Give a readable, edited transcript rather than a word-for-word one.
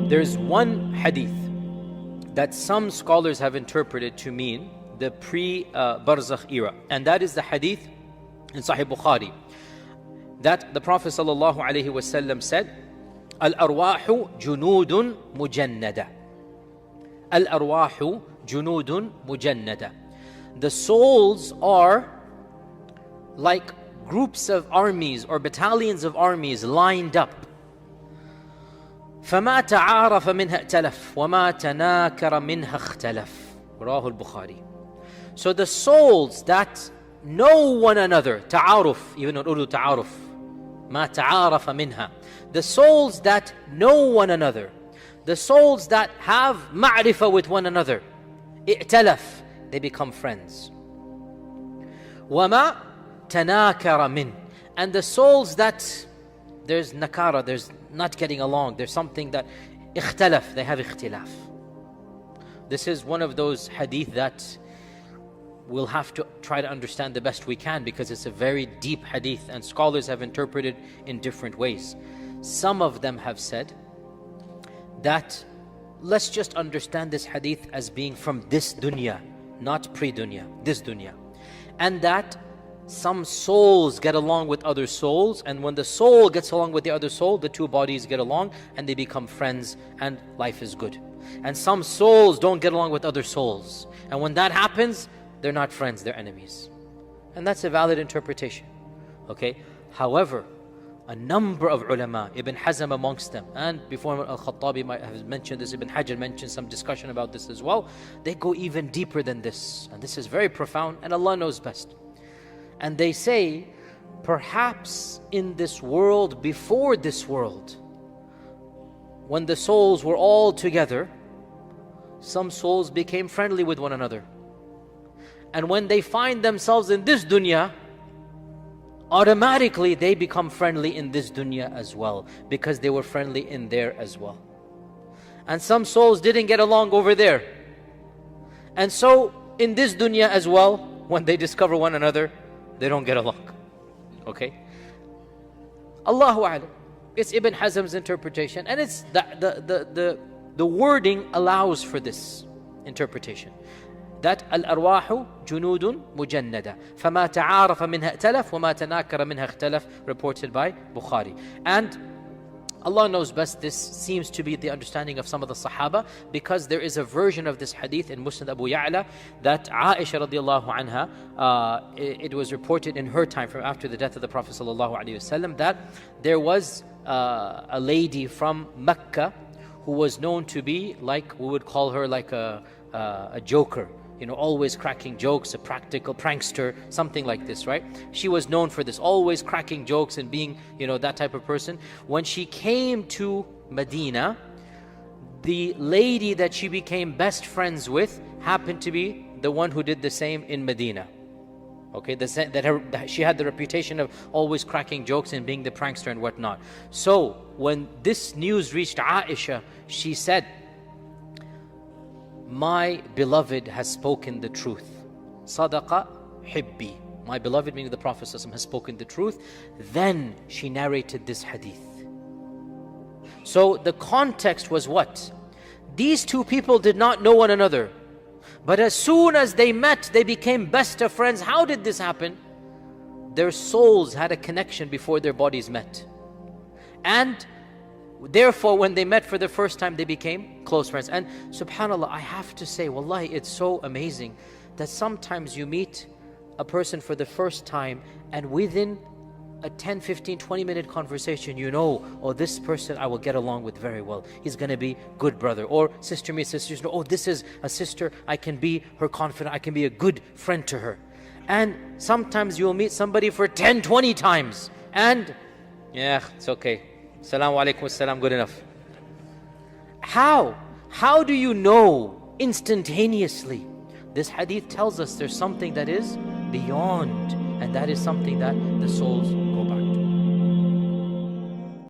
There's one hadith that some scholars have interpreted to mean the pre-Barzakh era, and that is the hadith in Sahih Bukhari that the Prophet ﷺ said, Al-arwahu junudun mujannada. Al-arwahu junudun mujannada. The souls are like groups of armies or battalions of armies lined up. فَمَا تَعَارَفَ مِنْهَا ائْتَلَفْ وَمَا تَنَاكَرَ مِنْهَا اخْتَلَفْ. Rawahu al-Bukhari. So the souls that know one another, ta'aruf, even in Urdu ta'aruf, مَا تَعَارَفَ مِنْهَا. The souls that know one another, the souls that have ma'rifah with one another, ائْتَلَفْ, they become friends. وَمَا تَنَاكَرَ مِنْ. And the souls that there's nakara, there's not getting along, there's something that اختلف, they have اختلاف. This is one of those hadith that we'll have to try to understand the best we can, because it's a very deep hadith and scholars have interpreted in different ways. Some of them have said that let's just understand this hadith as being from this dunya, not pre-dunya, this dunya. And that some souls get along with other souls, and when the soul gets along with the other soul, the two bodies get along and they become friends and life is good. And some souls don't get along with other souls, and when that happens, they're not friends, they're enemies. And that's a valid interpretation. Okay. However, a number of ulama, Ibn Hazm amongst them, and before Al-Khattabi might have mentioned this, Ibn Hajar mentioned some discussion about this as well, they go even deeper than this, and this is very profound and Allah knows best. And they say, perhaps in this world, before this world, when the souls were all together, some souls became friendly with one another. And when they find themselves in this dunya, automatically they become friendly in this dunya as well, because they were friendly in there as well. And some souls didn't get along over there. And so in this dunya as well, when they discover one another, they don't get along. Okay? Allahu A'lam. It's Ibn Hazm's interpretation, and it's the wording allows for this interpretation. That al-arwahu junudun mujannada. فَمَا تَعَارَفَ مِنْهَا ائْتَلَفْ وَمَا تَنَاكَرَ مِنْهَا اخْتَلَفْ, reported by Bukhari. And Allah knows best, this seems to be the understanding of some of the Sahaba, because there is a version of this hadith in Musnad Abu Ya'la that Aisha radiallahu anha, it was reported in her time, from after the death of the Prophet sallallahu alaihi wasallam, that there was a lady from Mecca who was known to be like, we would call her like a joker, you know, always cracking jokes, a practical prankster, something like this, right? She was known for this, always cracking jokes and being, you know, that type of person. When she came to Medina, the lady that she became best friends with happened to be the one who did the same in Medina. Okay, that she had the reputation of always cracking jokes and being the prankster and whatnot. So when this news reached Aisha, she said, my beloved has spoken the truth. Sadaqa hibbi. My beloved, meaning the Prophet ﷺ, has spoken the truth. Then she narrated this hadith. So the context was what? These two people did not know one another, but as soon as they met, they became best of friends. How did this happen? Their souls had a connection before their bodies met, and therefore when they met for the first time, they became close friends. And subhanallah, I have to say, wallahi, it's so amazing that sometimes you meet a person for the first time, and within a 10, 15, 20 minute conversation, you know, oh, this person I will get along with very well. He's going to be good brother. Or sister meets sister, you know, oh, this is a sister, I can be her confidant, I can be a good friend to her. And sometimes you'll meet somebody for 10, 20 times, and yeah, it's okay. Assalamu alaikum assalam, good enough. How? How do you know instantaneously? This hadith tells us there's something that is beyond, and that is something that the souls